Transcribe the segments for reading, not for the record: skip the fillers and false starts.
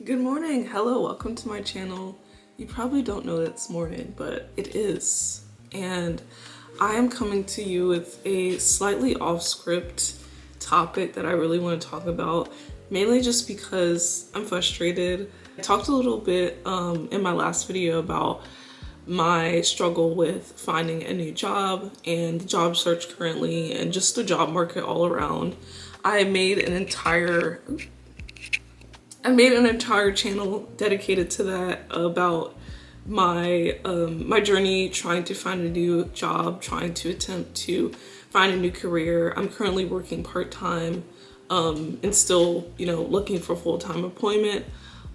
Good morning. Hello, welcome to my channel. You probably don't know that it's morning, but it is. And I am coming to you with a slightly off script topic that I really want to talk about, mainly just because I'm frustrated. I talked a little bit in my last video about my struggle with finding a new job and the job search currently and just the job market all around. I made an entire channel dedicated to that, about my my journey trying to find a new job, trying to attempt to find a new career. I'm currently working part-time and still, looking for full-time employment.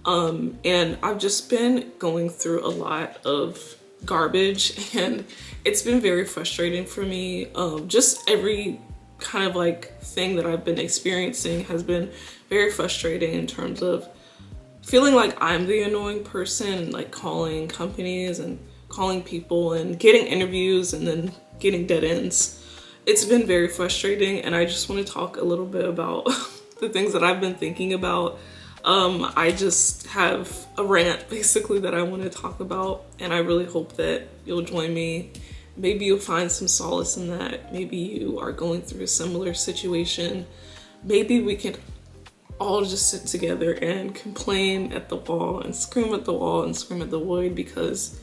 And I've just been going through a lot of garbage and it's been very frustrating for me. Just every kind of thing that I've been experiencing has been very frustrating in terms of feeling like I'm the annoying person, like calling companies and calling people and getting interviews and then getting dead ends. It's been very frustrating, and I just want to talk a little bit about the things that I've been thinking about. I just have a rant basically that I want to talk about, and I really hope that you'll join me. Maybe you'll find some solace in that. Maybe you are going through a similar situation. Maybe we can all just sit together and complain at the wall and scream at the wall and scream at the void, because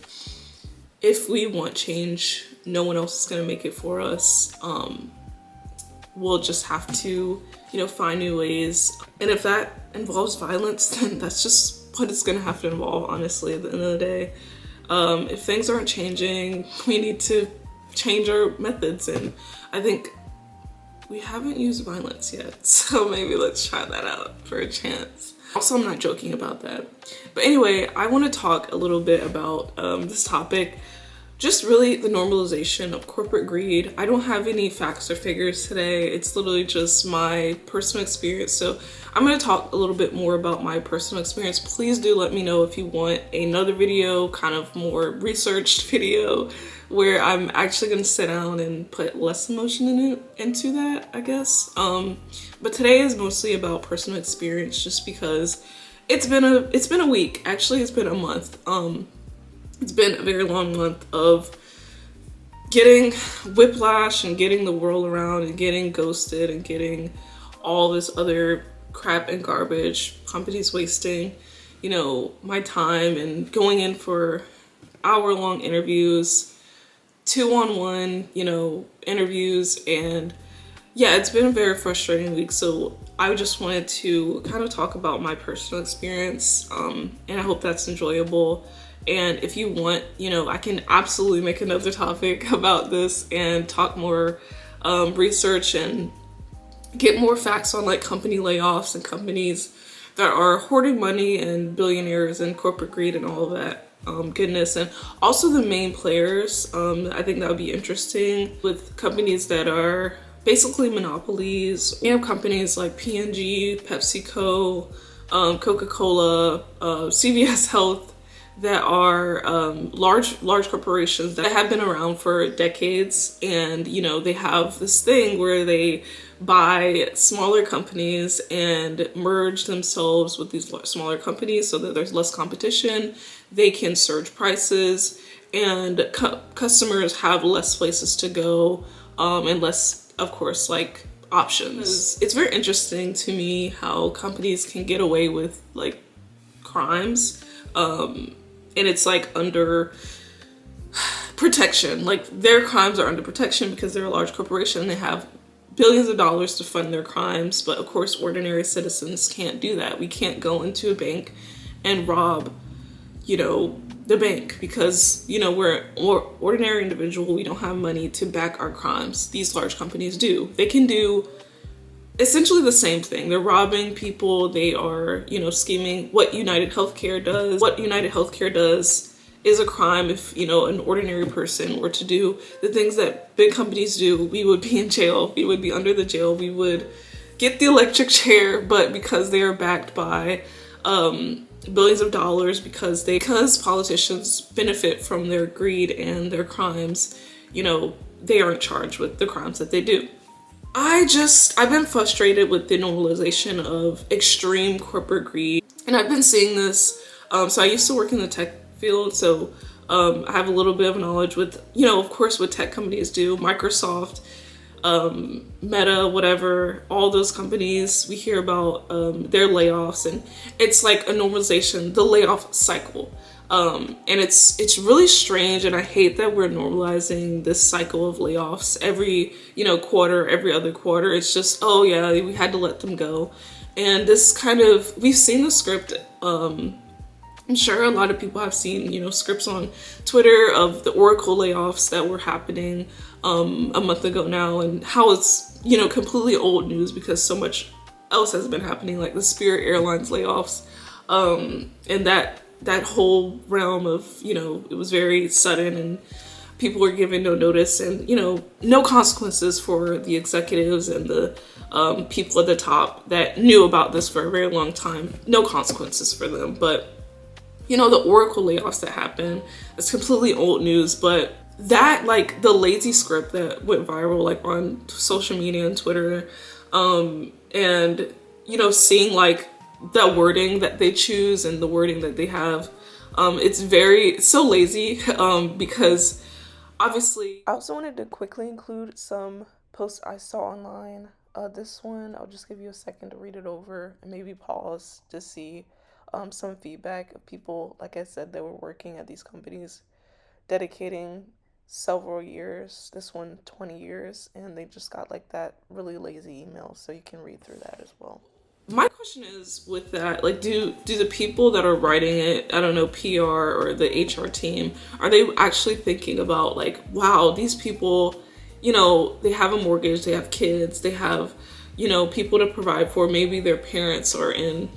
if we want change, no one else is going to make it for us. We'll just have to, find new ways. And if that involves violence, then that's just what it's going to have to involve, honestly, at the end of the day. If things aren't changing, we need to change our methods, and I think we haven't used violence yet, so maybe let's try that out for a chance. Also, I'm not joking about that. But anyway, I want to talk a little bit about this topic, just really the normalization of corporate greed. I don't have any facts or figures today. It's literally just my personal experience. So I'm going to talk a little bit more about my personal experience. Please do let me know if you want another video, kind of more researched video, where I'm actually going to sit down and put less emotion into that, I guess. But today is mostly about personal experience, just because it's been a week. Actually, it's been a month. It's been a very long month of getting whiplash and getting the world around and getting ghosted and getting all this other crap and garbage, companies wasting, my time and going in for hour-long interviews, 2-on-1, interviews. And yeah, it's been a very frustrating week. So I just wanted to kind of talk about my personal experience, and I hope that's enjoyable. And if you want, I can absolutely make another topic about this and talk more research and get more facts on company layoffs and companies that are hoarding money and billionaires and corporate greed and all of that goodness. And also the main players. I think that would be interesting with companies that are basically monopolies. You have companies like P&G, PepsiCo, Coca-Cola, CVS Health, that are large corporations that have been around for decades. And they have this thing where they buy smaller companies and merge themselves with these smaller companies so that there's less competition. They can surge prices, and customers have less places to go, and less, of course, options. It's very interesting to me how companies can get away with crimes, and it's under protection. Their crimes are under protection because they're a large corporation. They have billions of dollars to fund their crimes, but of course ordinary citizens can't do that. We can't go into a bank and rob, the bank, because we're an ordinary individual. We don't have money to back our crimes. These large companies do. They can do essentially the same thing. They're robbing people. They are, scheming. What United Healthcare does is a crime. If, an ordinary person were to do the things that big companies do, we would be in jail. We would be under the jail. We would get the electric chair, but because they are backed by billions of dollars, because politicians benefit from their greed and their crimes, they aren't charged with the crimes that they do. I've been frustrated with the normalization of extreme corporate greed And I've been seeing this, so I used to work in the tech field, so I have a little bit of knowledge with, you know, of course, what tech companies do, Microsoft, Meta, whatever, all those companies, we hear about their layoffs, and it's like a normalization, the layoff cycle. And it's really strange, and I hate that we're normalizing this cycle of layoffs every, you know, quarter, every other quarter. It's just, oh yeah, we had to let them go. And this kind of, we've seen the script, I'm sure a lot of people have seen, you know, scripts on Twitter of the Oracle layoffs that were happening a month ago now, and how it's, you know, completely old news because so much else has been happening, like the Spirit Airlines layoffs, and that whole realm of, you know, it was very sudden and people were given no notice and, you know, no consequences for the executives and the people at the top that knew about this for a very long time. No consequences for them. But, you know, the Oracle layoffs that happened, it's completely old news, but that, like, the lazy script that went viral, like, on social media and Twitter, and, you know, seeing, like, the wording that they choose and the wording that they have, it's so lazy, because obviously... I also wanted to quickly include some posts I saw online. This one, I'll just give you a second to read it over and maybe pause to see some feedback of people, like I said, that were working at these companies, dedicating several years, this one 20 years, and they just got like that really lazy email, so you can read through that as well. My question is with that, like, do the people that are writing it, I don't know, PR or the HR team, are they actually thinking about, like, wow, these people, you know, they have a mortgage, they have kids, they have, you know, people to provide for, maybe their parents are in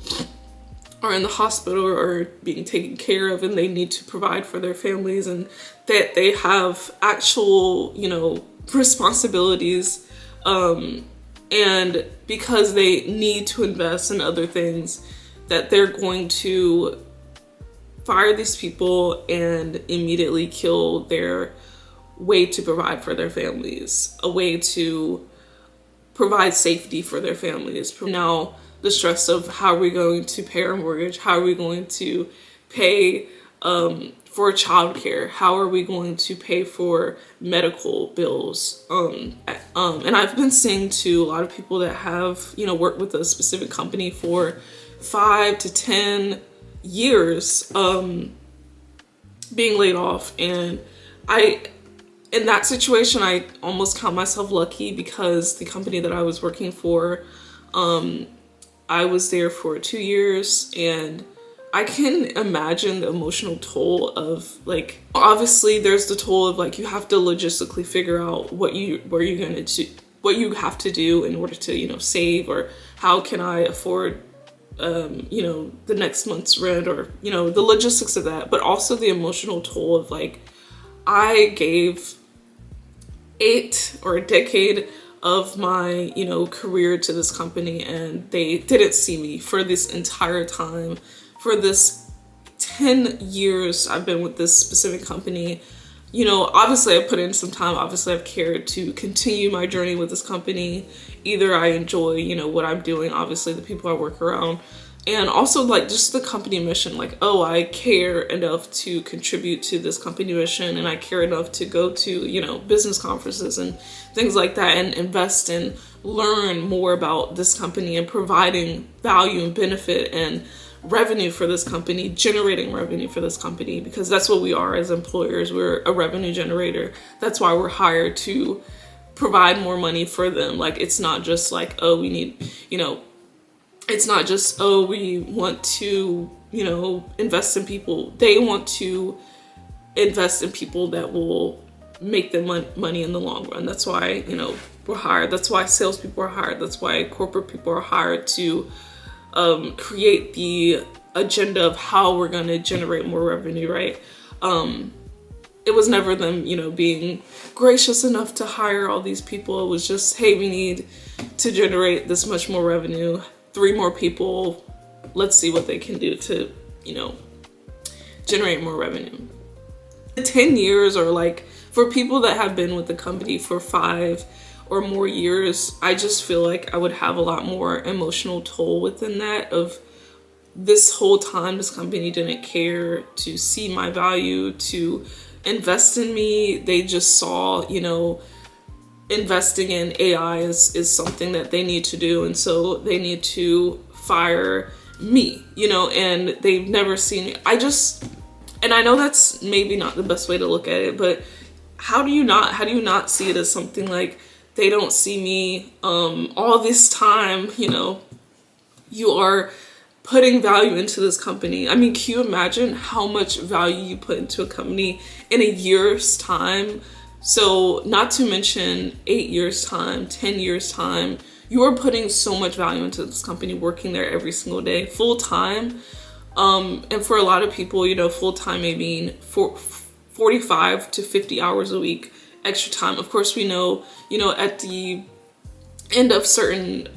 the hospital or being taken care of and they need to provide for their families, and that they have actual, you know, responsibilities, and because they need to invest in other things, that they're going to fire these people and immediately kill their way to provide for their families, a way to provide safety for their families. Now, the stress of how are we going to pay our mortgage? How are we going to pay for childcare? How are we going to pay for medical bills? And I've been seeing to a lot of people that have, you know, worked with a specific company for 5 to 10 years, being laid off. And in that situation, I almost count myself lucky because the company that I was working for, I was there for 2 years, and I can imagine the emotional toll of, like, obviously there's the toll of, like, you have to logistically figure out what you have to do in order to, you know, save, or how can I afford, you know, the next month's rent, or, you know, the logistics of that, but also the emotional toll of, like, I gave a decade of my, you know, career to this company, and they didn't see me for this entire time. For this 10 years I've been with this specific company, you know, obviously I put in some time, obviously I've cared to continue my journey with this company. Either I enjoy, you know, what I'm doing, obviously the people I work around, and also, like, just the company mission, like, oh, I care enough to contribute to this company mission, and I care enough to go to, you know, business conferences and things like that, and invest and learn more about this company and providing value and benefit and revenue for this company, generating revenue for this company, because that's what we are as employers. We're a revenue generator. That's why we're hired to provide more money for them. Like, it's not just like, oh, we need, you know, it's not just, oh, we want to, you know, invest in people. They want to invest in people that will make them money in the long run. That's why, you know, we're hired. That's why salespeople are hired. That's why corporate people are hired to create the agenda of how we're going to generate more revenue, right? It was never them, you know, being gracious enough to hire all these people. It was just, hey, we need to generate this much more revenue. 3 more people, let's see what they can do to, you know, generate more revenue. 10 years, or like for people that have been with the company for 5 or more years, I just feel like I would have a lot more emotional toll within that of this whole time, this company didn't care to see my value, to invest in me. They just saw, investing in AI is something that they need to do. And so they need to fire me, and they've never seen me. And I know that's maybe not the best way to look at it, but how do you not see it as something like they don't see me all this time, you are putting value into this company. I mean, can you imagine how much value you put into a company in a year's time? So not to mention 8 years time, 10 years time, you are putting so much value into this company, working there every single day, full time. And for a lot of people, full time may mean 45 to 50 hours a week, extra time. Of course, we know, at the end of certain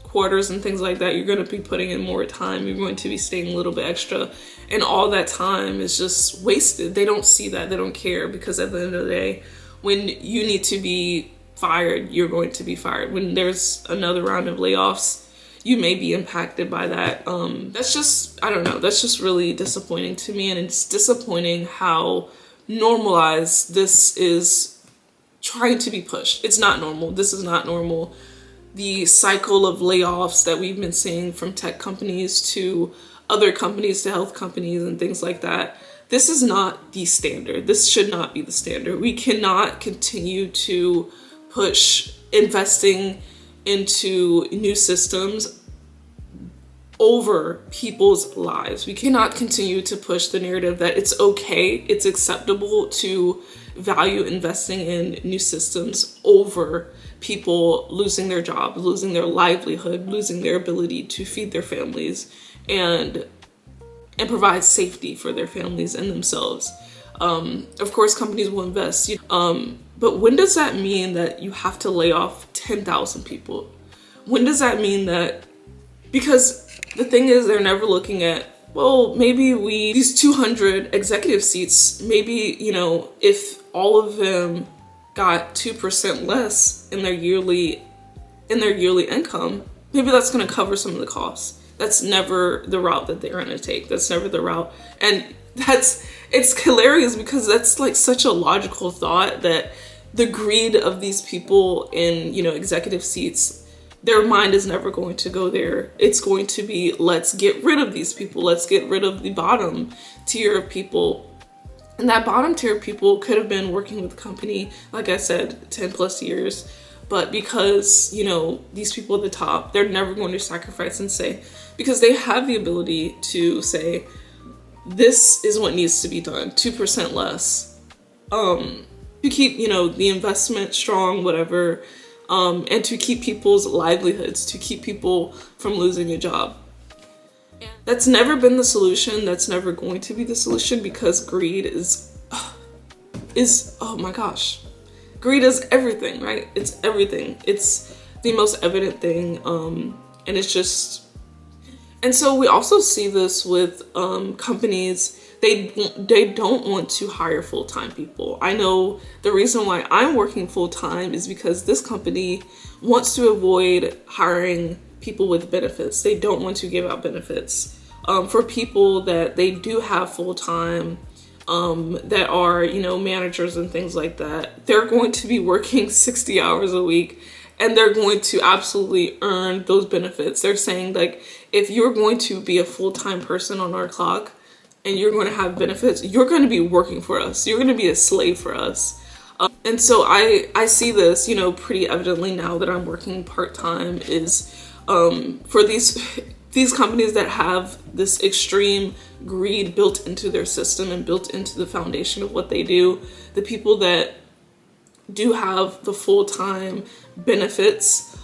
quarters and things like that, you're going to be putting in more time. You're going to be staying a little bit extra, and all that time is just wasted. They don't see that. They don't care, because at the end of the day, when you need to be fired, you're going to be fired. When there's another round of layoffs, you may be impacted by that. That's just, I don't know, that's just really disappointing to me. And it's disappointing how normalized this is trying to be pushed. It's not normal. This is not normal. The cycle of layoffs that we've been seeing from tech companies to other companies to health companies and things like that, this is not the standard. This should not be the standard. We cannot continue to push investing into new systems over people's lives. We cannot continue to push the narrative that it's okay, it's acceptable to value investing in new systems over people losing their jobs, losing their livelihood, losing their ability to feed their families and provide safety for their families and themselves. Of course, companies will invest, but when does that mean that you have to lay off 10,000 people? When does that mean that, because the thing is, they're never looking at, well, maybe these 200 executive seats, maybe, if all of them got 2% less in their yearly income, maybe that's going to cover some of the costs. That's never the route that they're going to take. That's never the route. And it's hilarious, because that's like such a logical thought, that the greed of these people in, executive seats, their mind is never going to go there. It's going to be, let's get rid of these people. Let's get rid of the bottom tier of people. And that bottom tier of people could have been working with the company, like I said, 10 plus years. But because, these people at the top, they're never going to sacrifice and say, because they have the ability to say, this is what needs to be done, 2% less, to keep, the investment strong, whatever, and to keep people's livelihoods, to keep people from losing a job. That's never been the solution. That's never going to be the solution, because greed is, oh my gosh. Greed is everything, right? It's everything. It's the most evident thing. And it's just, and so we also see this with companies. They don't want to hire full-time people. I know the reason why I'm working full-time is because this company wants to avoid hiring people with benefits. They don't want to give out benefits. For people that they do have full-time, that are, managers and things like that, they're going to be working 60 hours a week, and they're going to absolutely earn those benefits. They're saying, like, if you're going to be a full-time person on our clock and you're going to have benefits, you're going to be working for us. You're going to be a slave for us. And so I see this, pretty evidently now that I'm working part-time, is for these companies that have this extreme greed built into their system and built into the foundation of what they do, the people that do have the full-time benefits,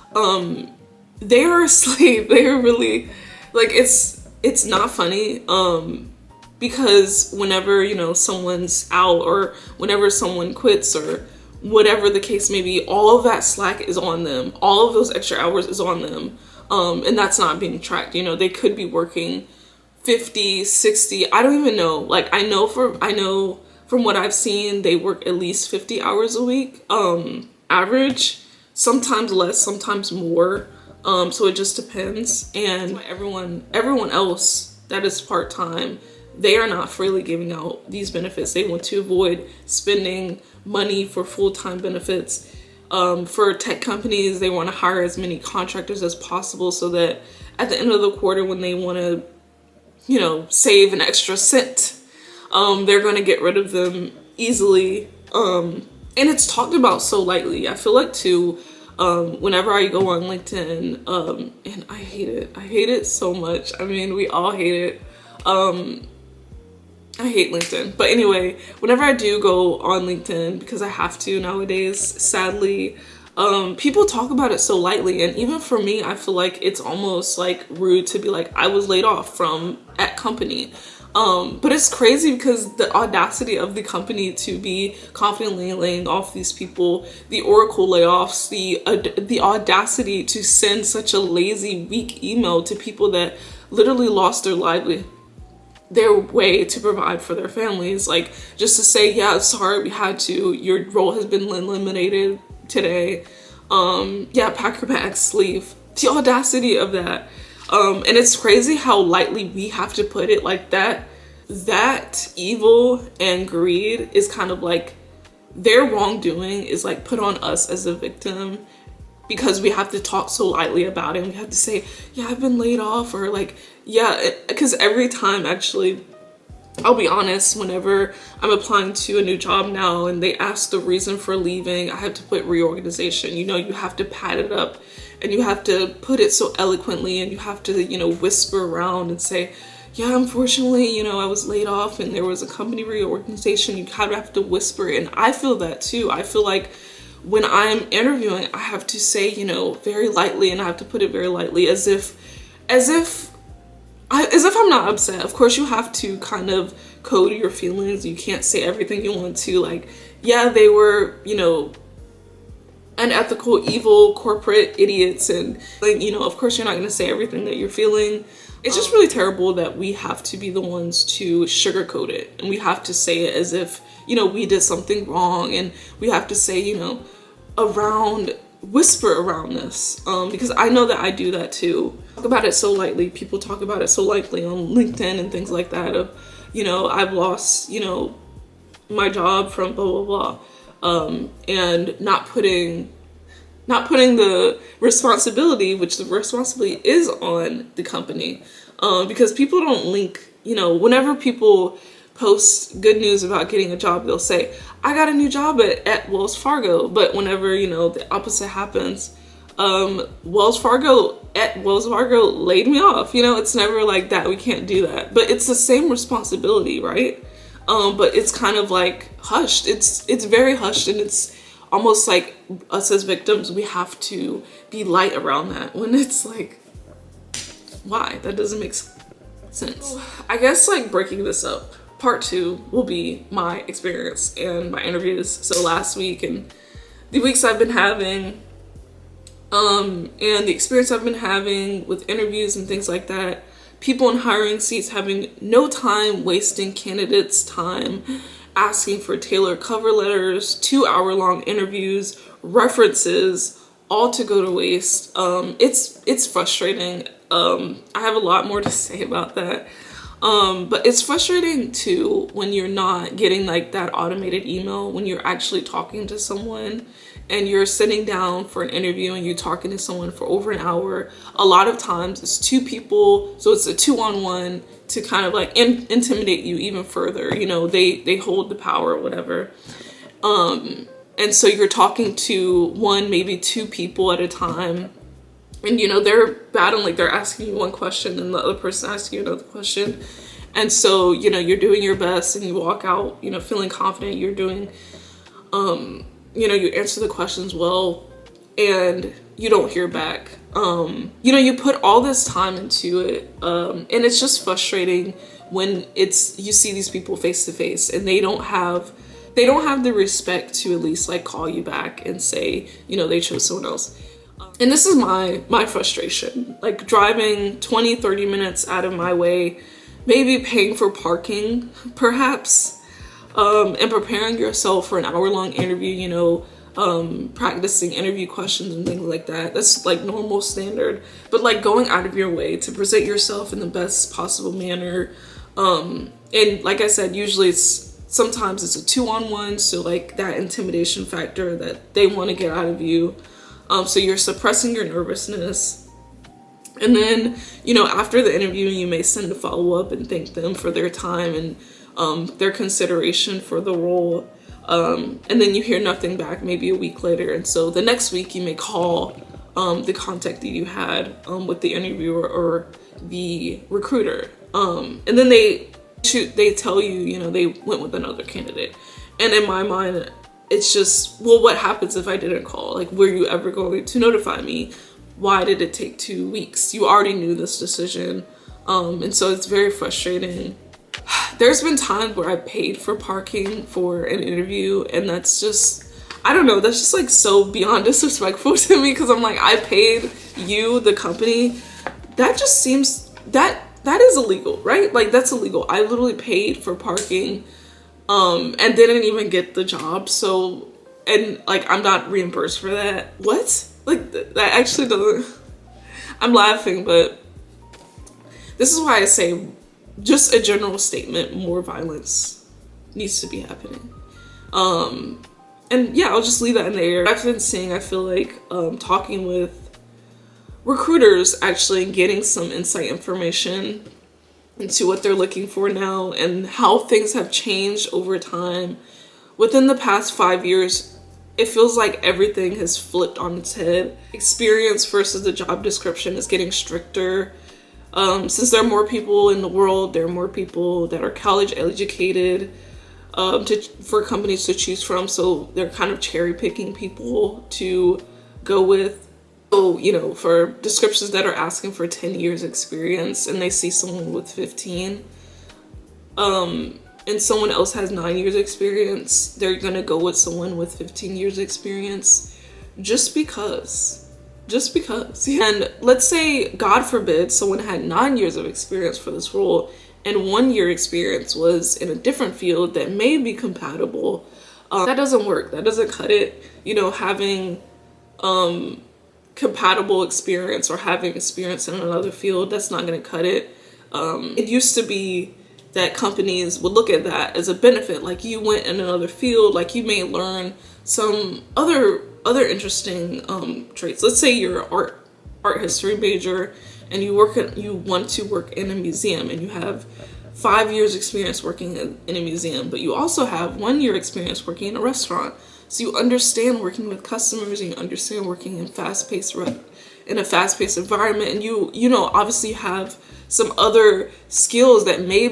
they are a slave. They are really, like, it's not funny, because whenever, someone's out, or whenever someone quits, or whatever the case may be, all of that slack is on them. All of those extra hours is on them. And that's not being tracked. They could be working 50, 60, I don't even know. Like, I know from what I've seen, they work at least 50 hours a week, average, sometimes less, sometimes more. So it just depends. And everyone else that is part-time, they are not freely giving out these benefits. They want to avoid spending money for full-time benefits. For tech companies, they want to hire as many contractors as possible so that at the end of the quarter, when they want to, you know, save an extra cent, they're going to get rid of them easily. And it's talked about so lightly. I feel like too, whenever I go on LinkedIn, and I hate it so much. I mean, we all hate it. I hate LinkedIn. But anyway, whenever I do go on LinkedIn, because I have to nowadays, sadly, people talk about it so lightly. And even for me, I feel like it's almost like rude to be like, I was laid off from at company. But it's crazy because the audacity of the company to be confidently laying off these people, the Oracle layoffs, the audacity to send such a lazy, weak email to people that literally lost their way to provide for their families, like just to say, yeah, sorry, we had to, your role has been eliminated today, yeah, pack your bags, leave. The audacity of that. And it's crazy how lightly we have to put it. Like that evil and greed is kind of like, their wrongdoing is like put on us as a victim, because we have to talk so lightly about it. And we have to say, yeah, I've been laid off, or like, yeah, because every time, actually, I'll be honest, whenever I'm applying to a new job now and they ask the reason for leaving, I have to put reorganization. You know, you have to pad it up and you have to put it so eloquently, and you have to, you know, whisper around and say, yeah, unfortunately, you know, I was laid off and there was a company reorganization. You kind of have to whisper it. And I feel that too. I feel like when I'm interviewing, I have to say, you know, very lightly, and I have to put it very lightly, as if I'm not upset. Of course, you have to kind of code your feelings. You can't say everything you want to. Like, yeah, they were, you know, unethical, evil, corporate idiots, and like, you know, of course, you're not going to say everything that you're feeling. It's just really terrible that we have to be the ones to sugarcoat it, and we have to say it as if, you know, we did something wrong, and we have to say, you know, whisper around this, because I know that I do that too. Talk about it so lightly. People talk about it so lightly on LinkedIn and things like that of, you know, I've lost, you know, my job from blah, blah, blah, and not putting the responsibility, which the responsibility is on the company, because people don't link, you know, whenever people post good news about getting a job, they'll say, I got a new job at Wells Fargo. But whenever, you know, the opposite happens, Wells Fargo laid me off. You know, it's never like that. We can't do that. But it's the same responsibility, right? But it's kind of like hushed. It's very hushed, and it's almost like us as victims, we have to be light around that, when it's like, why? That doesn't make sense. I guess, like, breaking this up, part 2 will be my experience and my interviews. So last week and the weeks I've been having, and the experience I've been having with interviews and things like that, people in hiring seats having no time wasting candidates' time, asking for tailored cover letters, 2-hour-long interviews, references, all to go to waste. It's frustrating. I have a lot more to say about that. But it's frustrating too when you're not getting like that automated email, when you're actually talking to someone and you're sitting down for an interview and you're talking to someone for over an hour. A lot of times it's 2 people, so it's a 2-on-1 to kind of like intimidate you even further. You know, they hold the power or whatever. And so you're talking to 1, maybe 2 people at a time. And, you know, they're battling, like they're asking you one question and the other person asks you another question. And so, you know, you're doing your best and you walk out, you know, feeling confident. You're doing, you know, you answer the questions well and you don't hear back. You know, you put all this time into it. And it's just frustrating when you see these people face to face and they don't have the respect to at least like call you back and say, you know, they chose someone else. And this is my frustration, like driving 20-30 minutes out of my way, maybe paying for parking perhaps, and preparing yourself for an hour-long interview, you know, practicing interview questions and things like that. That's like normal standard. But like going out of your way to present yourself in the best possible manner. And like I said, usually sometimes it's a 2-on-1, so like that intimidation factor that they want to get out of you. So you're suppressing your nervousness. And then, after the interview, you may send a follow-up and thank them for their time and their consideration for the role. And then you hear nothing back maybe a week later. And so the next week you may call the contact that you had with the interviewer or the recruiter. And then they tell you, they went with another candidate. And in my mind, it's just, well, what happens if I didn't call? Like, were you ever going to notify me? Why did it take 2 weeks? You already knew this decision. And so it's very frustrating. There's been times where I paid for parking for an interview, and that's just, I don't know, that's just like so beyond disrespectful to me, because I'm like, I paid you, the company. That just seems, that is illegal, right? Like, that's illegal. I literally paid for parking and didn't even get the job. So, and like, I'm not reimbursed for that. What? Like, that actually doesn't, I'm laughing, but this is why I say just a general statement, more violence needs to be happening. And yeah, I'll just leave that in the air. I've been seeing, I feel like, talking with recruiters actually and getting some insight information into what they're looking for now and how things have changed over time. Within the past 5 years, it feels like everything has flipped on its head. Experience versus the job description is getting stricter. Since there are more people in the world, there are more people that are college educated for companies to choose from. So they're kind of cherry picking people to go with. So, for descriptions that are asking for 10 years experience and they see someone with 15, and someone else has 9 years experience, they're gonna go with someone with 15 years experience just because. And let's say, God forbid, someone had 9 years of experience for this role and 1 year experience was in a different field that may be compatible. That doesn't work. That doesn't cut it. Having compatible experience or having experience in another field, that's not going to cut it. It used to be that companies would look at that as a benefit. Like, you went in another field, like you may learn some other interesting traits. Let's say you're an art history major and you want to work in a museum and you have 5 years experience working in a museum, but you also have 1 year experience working in a restaurant. So you understand working with customers and you understand working in a fast-paced environment, and you obviously have some other skills that may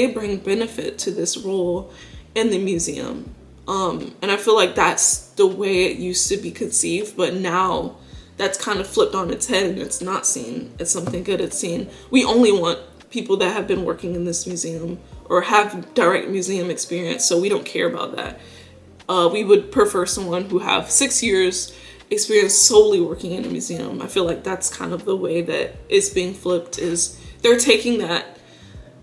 bring benefit to this role in the museum. And I feel like that's the way it used to be conceived, but now that's kind of flipped on its head and it's not seen as something good. It's seen, we only want people that have been working in this museum or have direct museum experience, so we don't care about that. We would prefer someone who have 6 years experience solely working in a museum. I feel like that's kind of the way that it's being flipped, is they're taking that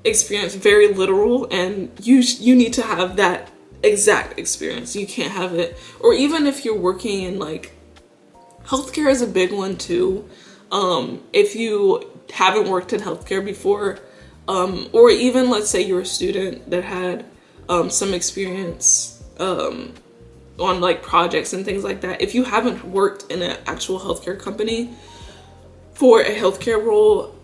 experience very literal, and you need to have that exact experience. You can't have it, or even if you're working in like healthcare is a big one too. If you haven't worked in healthcare before, or even let's say you're a student that had some experience on like projects and things like that. If you haven't worked in an actual healthcare company for a healthcare role,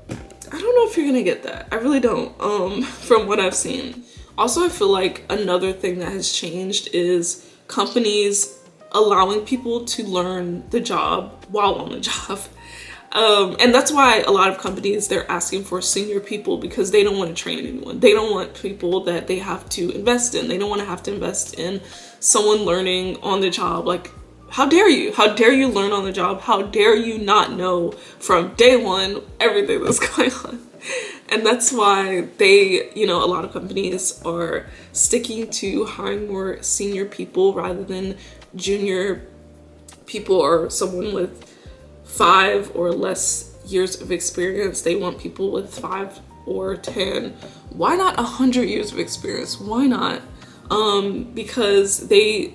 I don't know if you're gonna get that. I really don't, from what I've seen. Also, I feel like another thing that has changed is companies allowing people to learn the job while on the job. And that's why a lot of companies, they're asking for senior people, because they don't want to train anyone. They don't want people that they have to invest in. They don't want to have to invest in someone learning on the job. Like, how dare you? How dare you learn on the job? How dare you not know from day one everything that's going on? And that's why they, a lot of companies are sticking to hiring more senior people rather than junior people or someone with 5 or less years of experience. They want people with 5 or 10. Why not 100 years of experience? Why not? Because they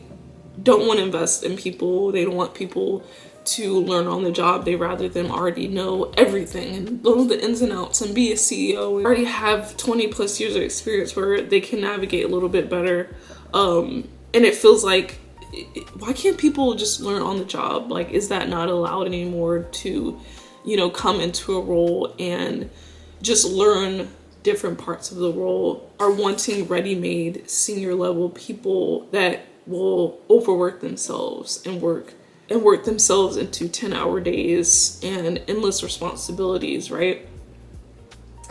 don't want to invest in people. They don't want people to learn on the job. They rather them already know everything and know the ins and outs and be a CEO and already have 20 plus years of experience where they can navigate a little bit better. And it feels like, why can't people just learn on the job? Like, is that not allowed anymore to, you know, come into a role and just learn different parts of the role? Are wanting ready-made senior level people that will overwork themselves and work themselves into 10-hour days and endless responsibilities, right?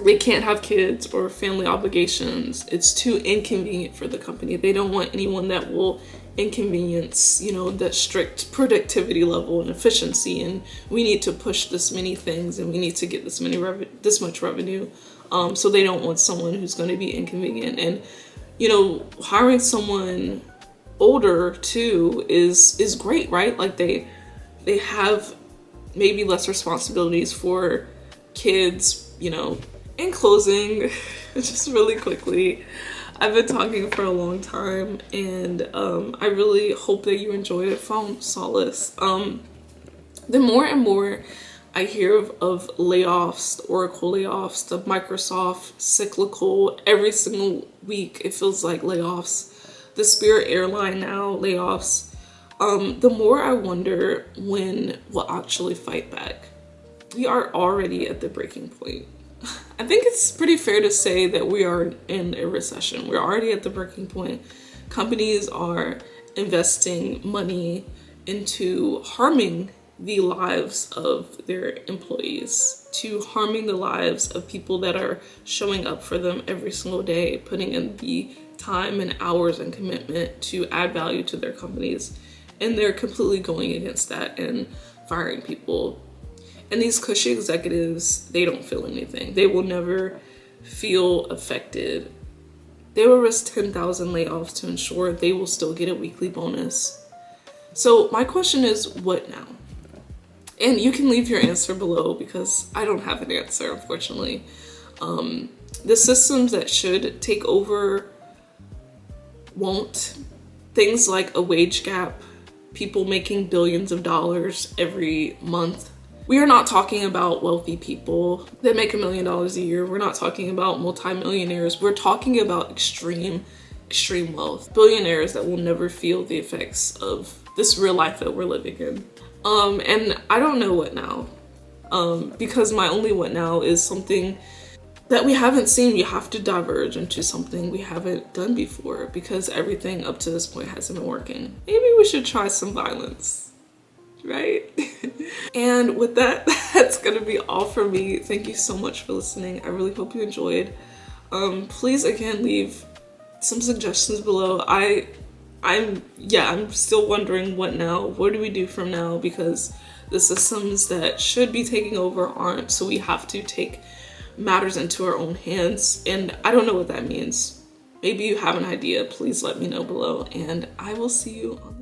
They can't have kids or family obligations. It's too inconvenient for the company. They don't want anyone that will inconvenience, you know, that strict productivity level and efficiency, and we need to push this many things and we need to get this much revenue. So they don't want someone who's going to be inconvenient. And, you know, hiring someone older too is great, right? Like they have maybe less responsibilities for kids, you know. In closing, just really quickly, I've been talking for a long time, and I really hope that you enjoyed it, found solace. The more and more I hear of layoffs, the Oracle layoffs, the Microsoft cyclical, every single week it feels like layoffs, the Spirit Airline now layoffs, the more I wonder when we'll actually fight back. We are already at the breaking point. I think it's pretty fair to say that we are in a recession. We're already at the breaking point. Companies are investing money into harming the lives of their employees, to harming the lives of people that are showing up for them every single day, putting in the time and hours and commitment to add value to their companies. And they're completely going against that and firing people. And these cushy executives, they don't feel anything. They will never feel affected. They will risk 10,000 layoffs to ensure they will still get a weekly bonus. So my question is, what now? And you can leave your answer below because I don't have an answer, unfortunately. The systems that should take over won't. Things like a wage gap, people making billions of dollars every month. We are not talking about wealthy people that make $1 million a year. We're not talking about multimillionaires. We're talking about extreme wealth. Billionaires that will never feel the effects of this real life that we're living in. And I don't know what now. Because my only what now is something that we haven't seen. We have to diverge into something we haven't done before because everything up to this point hasn't been working. Maybe we should try some violence. Right? And with that, that's gonna be all for me. Thank you so much for listening. I really hope you enjoyed. Please again leave some suggestions below. I'm still wondering what now. What do we do from now? Because the systems that should be taking over aren't, so we have to take matters into our own hands. And I don't know what that means. Maybe you have an idea. Please let me know below, and I will see you on